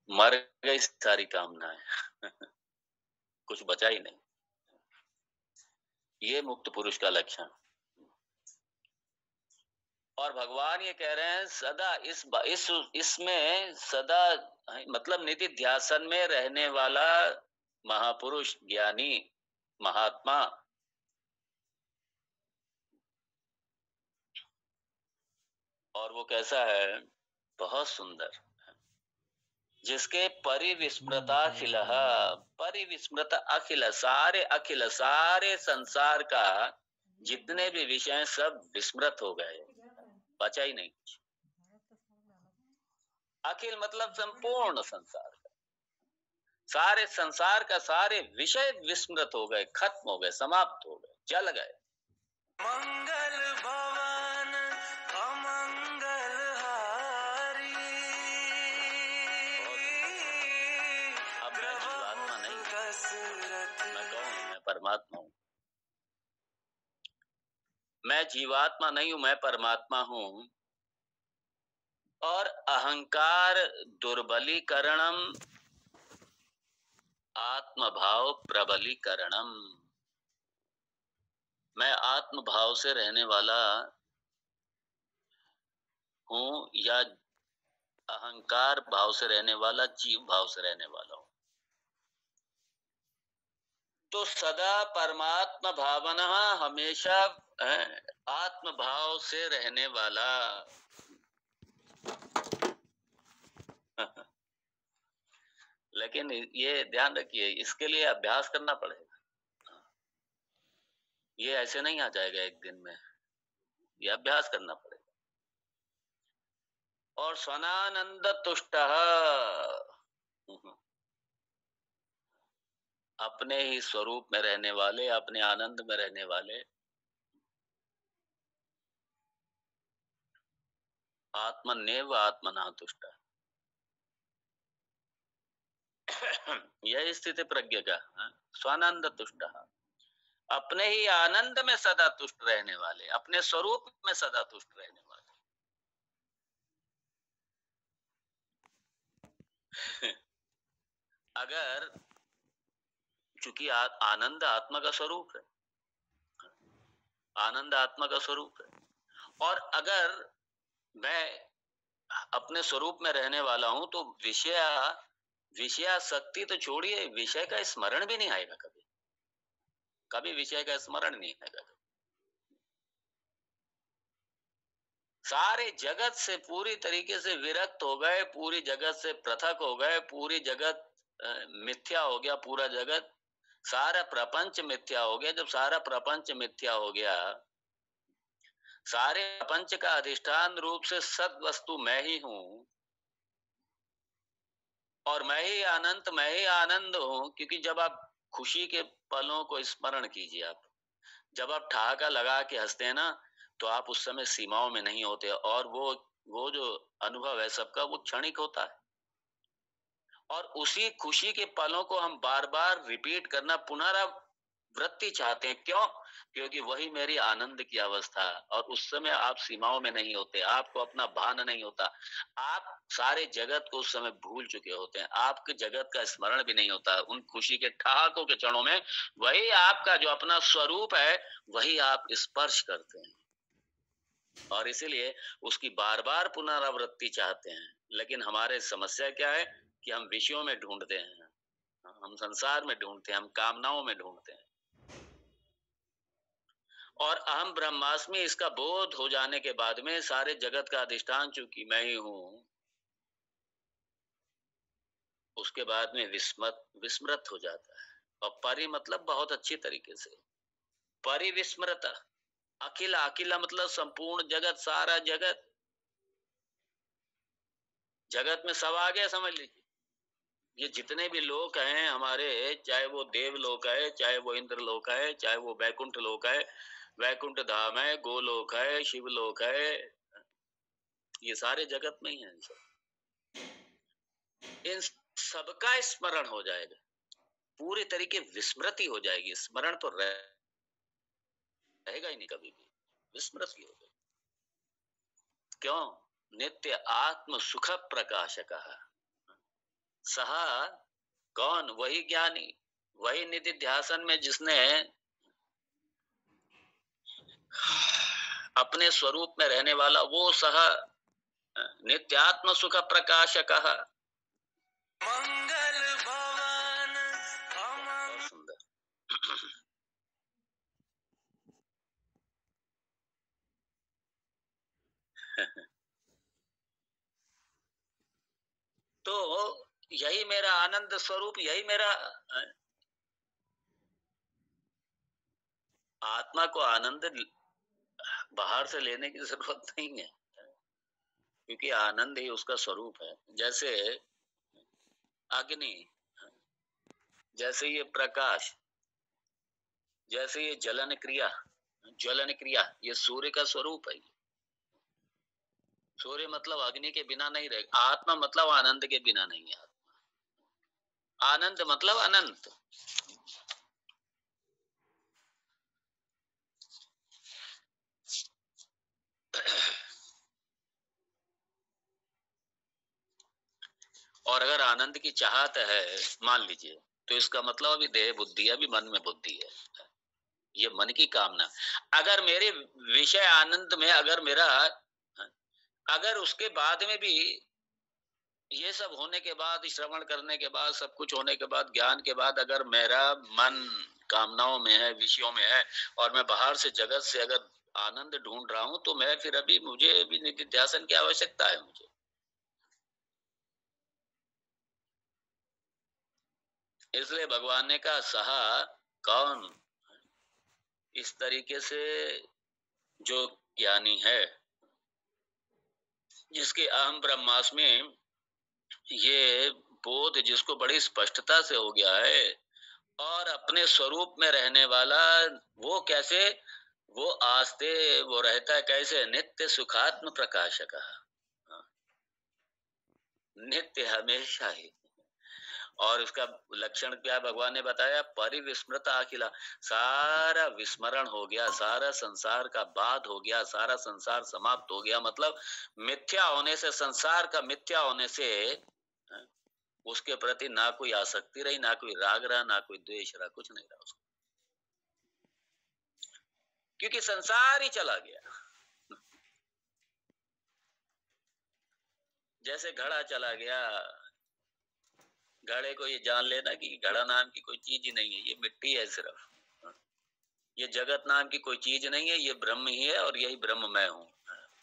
मर गई सारी कामनाएं। कुछ बचा ही नहीं। ये मुक्त पुरुष का लक्षण। और भगवान ये कह रहे हैं सदा इसमें सदा मतलब निधि ध्यासन में रहने वाला महापुरुष, ज्ञानी, महात्मा, और वो कैसा है? बहुत सुंदर। जिसके परिविस्मृताखिल, परिविस्मृत अखिल, सारे अखिल, सारे संसार का जितने भी विषय सब विस्मृत हो गए, बचा ही नहीं कुछ। अखिल मतलब संपूर्ण संसार का, सारे संसार का सारे विषय विस्मृत हो गए, खत्म हो गए, समाप्त हो गए, जल गए। मंगल भवन अमंगल हारी। अब मैं जीवात्मा नहीं, मैं कौन हूं? मैं परमात्मा हूं। मैं जीवात्मा नहीं हूं, मैं परमात्मा हूं। और अहंकार दुर्बलीकरणम आत्मभाव प्रबलीकरणम। मैं आत्मभाव से रहने वाला हूं या अहंकार भाव से रहने वाला, जीव भाव से रहने वाला हूं। तो सदा परमात्मा भावना, हमेशा आत्म भाव से रहने वाला। लेकिन ये ध्यान रखिए, इसके लिए अभ्यास करना पड़ेगा। ये ऐसे नहीं आ जाएगा एक दिन में, ये अभ्यास करना पड़ेगा। और स्वनानंद तुष्ट, अपने ही स्वरूप में रहने वाले, अपने आनंद में रहने वाले, आत्मनेव आत्मना तुष्ट। यह स्थिति प्रज्ञ का स्वानंद तुष्ट, अपने ही आनंद में सदा तुष्ट रहने वाले, अपने स्वरूप में सदा तुष्ट रहने वाले। अगर चूंकि आनंद आत्मा का स्वरूप है, आनंद आत्मा का स्वरूप है, और अगर मैं अपने स्वरूप में रहने वाला हूं तो विषयासक्ति तो छोड़िए, विषय का स्मरण भी नहीं आएगा कभी, कभी विषय का स्मरण नहीं आएगा। सारे जगत से पूरी तरीके से विरक्त हो गए, पूरी जगत से पृथक हो गए, पूरी जगत मिथ्या हो गया, पूरा जगत, सारा प्रपंच मिथ्या हो गया। जब सारा प्रपंच मिथ्या हो गया, सारे प्रपंच का अधिष्ठान रूप से सद वस्तु मैं ही हूं, और मैं ही अनंत, मैं ही आनंद हूं। क्योंकि जब आप खुशी के पलों को स्मरण कीजिए, आप जब आप ठहाका लगा के हंसते हैं ना, तो आप उस समय सीमाओं में नहीं होते, और वो जो अनुभव है सबका, वो क्षणिक होता है। और उसी खुशी के पलों को हम बार बार रिपीट करना, पुनरावृत्ति चाहते हैं। क्यों? क्योंकि वही मेरी आनंद की अवस्था है, और उस समय आप सीमाओं में नहीं होते, आपको अपना भान नहीं होता, आप सारे जगत को उस समय भूल चुके होते हैं, आपके जगत का स्मरण भी नहीं होता। उन खुशी के ठहाकों के क्षणों में वही आपका जो अपना स्वरूप है, वही आप स्पर्श करते हैं, और इसीलिए उसकी बार बार पुनरावृत्ति चाहते हैं। लेकिन हमारे समस्या क्या है कि हम विषयों में ढूंढते हैं, हम संसार में ढूंढते हैं, हम कामनाओं में ढूंढते हैं। और अहम ब्रह्मास्मि, इसका बोध हो जाने के बाद में सारे जगत का अधिष्ठान चूंकि मैं ही हूं, उसके बाद में विस्मृत हो जाता है। और परि मतलब बहुत अच्छी तरीके से, परिविस्मृत, अखिल, अखिला मतलब संपूर्ण जगत, सारा जगत, जगत में सब आ गया समझ लीजिए। ये जितने भी लोक हैं हमारे, चाहे वो देवलोक है, चाहे वो इंद्र लोक है, चाहे वो वैकुंठ लोक है, वैकुंठ धाम है, गोलोक है, शिवलोक है, ये सारे जगत में ही है। इन सबका स्मरण हो जाएगा, पूरी तरीके विस्मृति हो जाएगी। स्मरण तो रहेगा ही नहीं कभी भी, विस्मृति हो जाएगी। क्यों? नित्य आत्म सुख प्रकाशक, सहा कौन? वही ज्ञानी, वही निधिध्यासन में जिसने अपने स्वरूप में रहने वाला, वो सह नित्यात्म सुख प्रकाशक। मंगल भवन। बहुत सुंदर। तो यही मेरा आनंद स्वरूप, यही मेरा आत्मा को आनंद बाहर से लेने की जरूरत नहीं है, क्योंकि आनंद ही उसका स्वरूप है। जैसे अग्नि, जैसे ये प्रकाश, जैसे ये जलन क्रिया, ज्वलन क्रिया, ये सूर्य का स्वरूप है। सूर्य मतलब अग्नि के बिना नहीं रहेगा, आत्मा मतलब आनंद के बिना नहीं है। आनंद मतलब अनंत। और अगर आनंद की चाहत है, मान लीजिए, तो इसका मतलब अभी देह बुद्धि है, अभी मन में बुद्धि है, ये मन की कामना। अगर मेरे विषय आनंद में, अगर मेरा, अगर उसके बाद में भी, ये सब होने के बाद, श्रवण करने के बाद, सब कुछ होने के बाद, ज्ञान के बाद, अगर मेरा मन कामनाओं में है, विषयों में है, और मैं बाहर से जगत से अगर आनंद ढूंढ रहा हूं, तो मैं फिर अभी, मुझे अभी निधिध्यासन की आवश्यकता है मुझे। इसलिए भगवान ने कहा सहा कौन? इस तरीके से जो ज्ञानी है, जिसके अहम ब्रह्मास्मि में ये बोध जिसको बड़ी स्पष्टता से हो गया है, और अपने स्वरूप में रहने वाला, वो कैसे, वो आस्ते, वो रहता है कैसे? नित्य सुखात्म प्रकाशक, नित्य हमेशा ही। और उसका लक्षण क्या भगवान ने बताया? परिविस्मृत अखिला, सारा विस्मरण हो गया, सारा संसार का बाध हो गया, सारा संसार समाप्त हो गया। मतलब मिथ्या होने से, संसार का मिथ्या होने से उसके प्रति ना कोई आसक्ति रही, ना कोई राग रहा, ना कोई द्वेष रहा, कुछ नहीं रहा उसको, क्योंकि संसार ही चला गया। जैसे घड़ा चला गया, घड़े को ये जान लेना कि घड़ा नाम की कोई चीज ही नहीं है, ये मिट्टी है सिर्फ, ये जगत नाम की कोई चीज नहीं है, ये ब्रह्म ही है, और यही ब्रह्म मैं हूँ,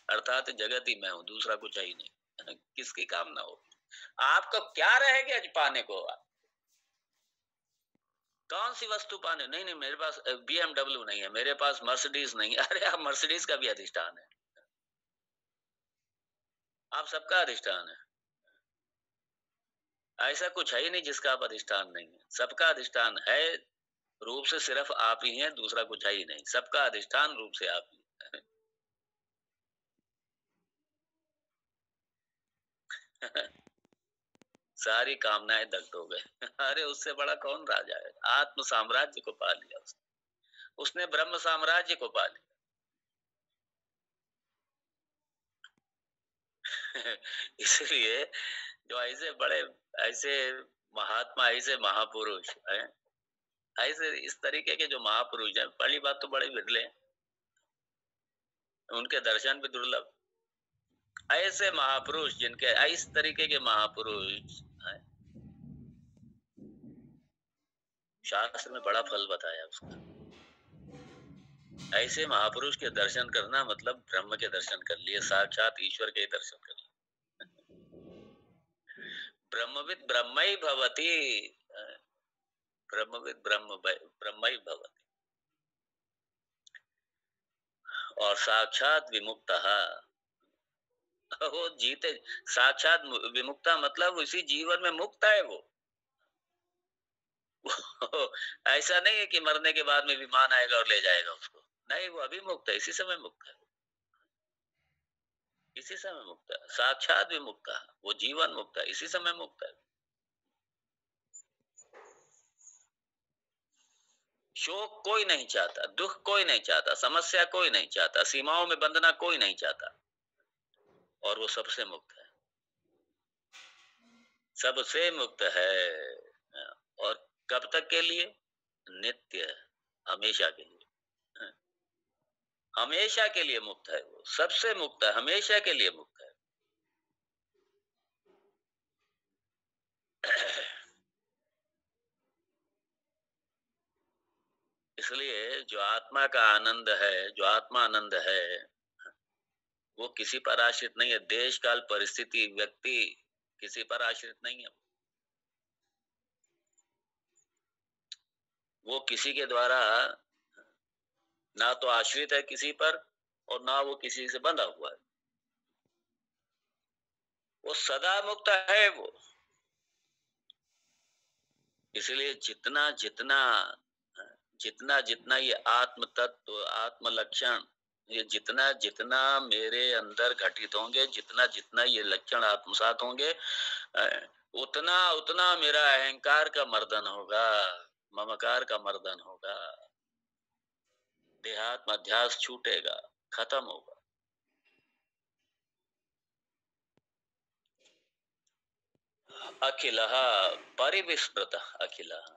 अर्थात जगत ही मैं हूँ, दूसरा कुछ है ही नहीं। किसकी कामना होगी? आपको क्या रहेगा आज पाने को? कौन सी वस्तु पाने? नहीं नहीं, मेरे पास BMW नहीं है, मेरे पास मर्सिडीज नहीं है। अरे आप मर्सिडीज का भी अधिष्ठान है, आप सबका अधिष्ठान है। ऐसा कुछ है ही नहीं जिसका आप अधिष्ठान नहीं है, सबका अधिष्ठान है रूप से, सिर्फ आप ही हैं, दूसरा कुछ है ही नहीं, सबका अधिष्ठान रूप से आप ही। सारी कामनाएं दग्ध हो गए। अरे उससे बड़ा कौन राजा है? आत्म साम्राज्य को पा लिया उसने ब्रह्म साम्राज्य को पा लिया। इसलिए जो ऐसे बड़े, ऐसे महात्मा, ऐसे महापुरुष हैं, ऐसे इस तरीके के जो महापुरुष हैं, पहली बात तो बड़े विरले हैं, उनके दर्शन भी दुर्लभ। ऐसे महापुरुष, जिनके इस तरीके के महापुरुष हैं, शास्त्र में बड़ा फल बताया उसका। ऐसे महापुरुष के दर्शन करना मतलब ब्रह्म के दर्शन कर लिए, साक्षात ईश्वर के दर्शन कर लिए। ब्रह्मविद ब्रह्मई भवति, ब्रह्मविद ब्रह्मई भवति, और साक्षात विमुक्तः, वो जीते, साक्षात विमुक्ता मतलब उसी जीवन में मुक्त है वो। ऐसा नहीं है कि मरने के बाद में विमान आएगा और ले जाएगा उसको, नहीं, वो अभी मुक्त है, इसी समय मुक्त है, इसी समय मुक्त है, साक्षात विमुक्त है, वो जीवन मुक्त है, इसी समय मुक्त है। शोक कोई नहीं चाहता, दुख कोई नहीं चाहता, समस्या कोई नहीं चाहता, सीमाओं में बंधना कोई नहीं चाहता, और वो सबसे मुक्त है, सबसे मुक्त है। और कब तक के लिए? नित्य, हमेशा के लिए। हमेशा के लिए मुक्त है, वो सबसे मुक्त है, हमेशा के लिए मुक्त है। इसलिए जो आत्मा का आनंद है, जो आत्मा आनंद है, वो किसी पर आश्रित नहीं है। देश काल परिस्थिति व्यक्ति किसी पर आश्रित नहीं है। वो किसी के द्वारा ना तो आश्रित है किसी पर, और ना वो किसी से बंधा हुआ है। वो सदा मुक्त है वो। इसलिए जितना जितना जितना जितना ये आत्म तत्व, आत्म लक्षण, ये जितना जितना मेरे अंदर घटित होंगे, जितना जितना ये लक्षण आत्मसात होंगे, उतना उतना मेरा अहंकार का मर्दन होगा, ममकार का मर्दन होगा, देहात्म अध्यास छूटेगा, खत्म होगा। अखिलः परिविस्मृतः अखिलः।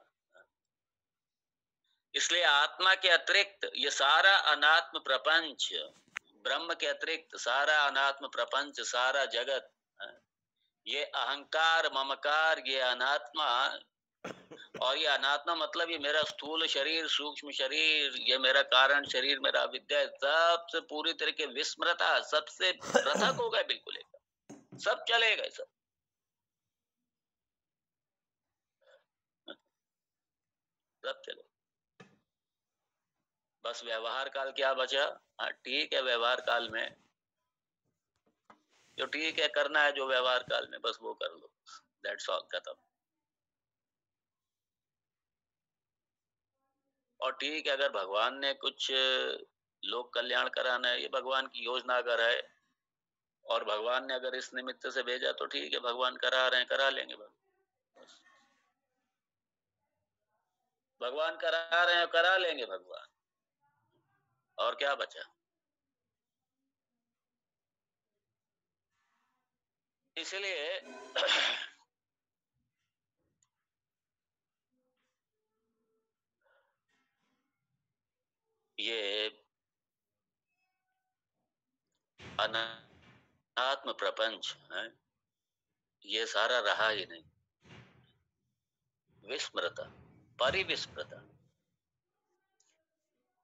इसलिए आत्मा के अतिरिक्त ये सारा अनात्म प्रपंच, ब्रह्म के अतिरिक्त सारा अनात्म प्रपंच, सारा जगत, ये अहंकार ममकार, ये अनात्मा, और ये अनात्मा मतलब ये मेरा स्थूल शरीर, सूक्ष्म शरीर, ये मेरा कारण शरीर, मेरा विद्या, सबसे पूरी तरीके विस्मृता, सबसे पृथक हो गए, बिल्कुल एकदम, सब चले गए, सब चले। बस व्यवहार काल क्या बचा? हाँ ठीक है, व्यवहार काल में जो ठीक है करना है, जो व्यवहार काल में, बस वो कर लो, दैट्स ऑल, खत्म। और ठीक है, अगर भगवान ने कुछ लोक कल्याण कराना है, ये भगवान की योजना अगर है, और भगवान ने अगर इस निमित्त से भेजा तो ठीक है, भगवान करा रहे हैं, करा लेंगे। भगवान करा रहे हैं, करा लेंगे भगवान, और क्या बचा? इसलिए ये अनात्म प्रपंच है, ये सारा रहा ही नहीं, विस्मृता, परिविस्मृता।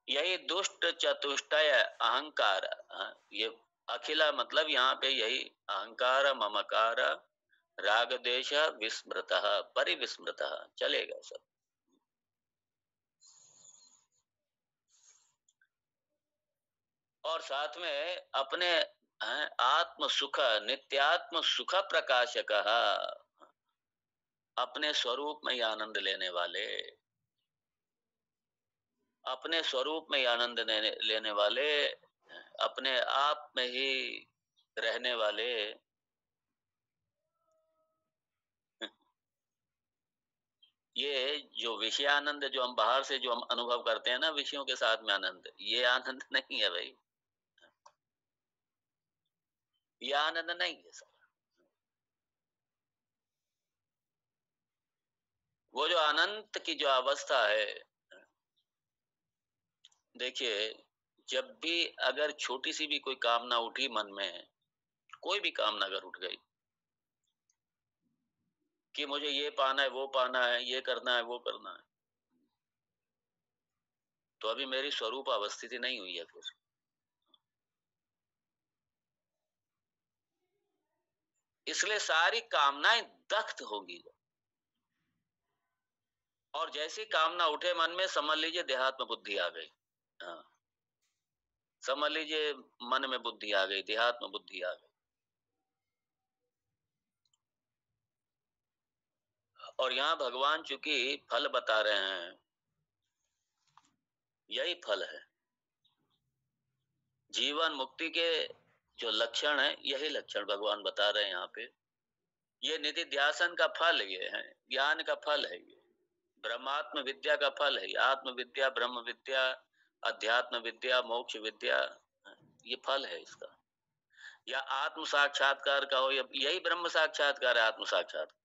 यही दुष्ट चतुष्टय अहंकार, ये अखिला मतलब यहाँ पे यही अहंकार ममकार राग देश विस्मृत परिविस्मृत, चलेगा सब। और साथ में अपने आत्म सुख, नित्यात्म सुख प्रकाशक, अपने स्वरूप में ही आनंद लेने वाले, अपने स्वरूप में ही आनंद लेने वाले, अपने आप में ही रहने वाले। ये जो विषय आनंद, जो हम बाहर से जो हम अनुभव करते हैं ना, विषयों के साथ में आनंद, ये आनंद नहीं है भाई, ये आनंद नहीं है सर। वो जो अनंत की जो अवस्था है, देखिए, जब भी अगर छोटी सी भी कोई कामना उठी मन में, कोई भी कामना अगर उठ गई कि मुझे ये पाना है, वो पाना है, ये करना है, वो करना है, तो अभी मेरी स्वरूप अवस्थिति नहीं हुई है फिर। इसलिए सारी कामनाएं दग्ध होगी, और जैसी कामना उठे मन में, समझ लीजिए देहात्म बुद्धि आ गई। हाँ, समझ लीजिए मन में बुद्धि आ गई, देहात्म बुद्धि आ गई। और यहाँ भगवान चूंकि फल बता रहे हैं, यही फल है जीवन मुक्ति के जो लक्षण है, यही लक्षण भगवान बता रहे हैं यहाँ पे। ये निधि ध्यासन का फल ये है, ज्ञान का फल है, ये ब्रह्मात्म विद्या का फल है, आत्म विद्या, ब्रह्म विद्या, अध्यात्म विद्या, मोक्ष विद्या, ये फल है इसका। या आत्म साक्षात्कार का हो, यही ब्रह्म साक्षात्कार है, आत्म साक्षात्कार।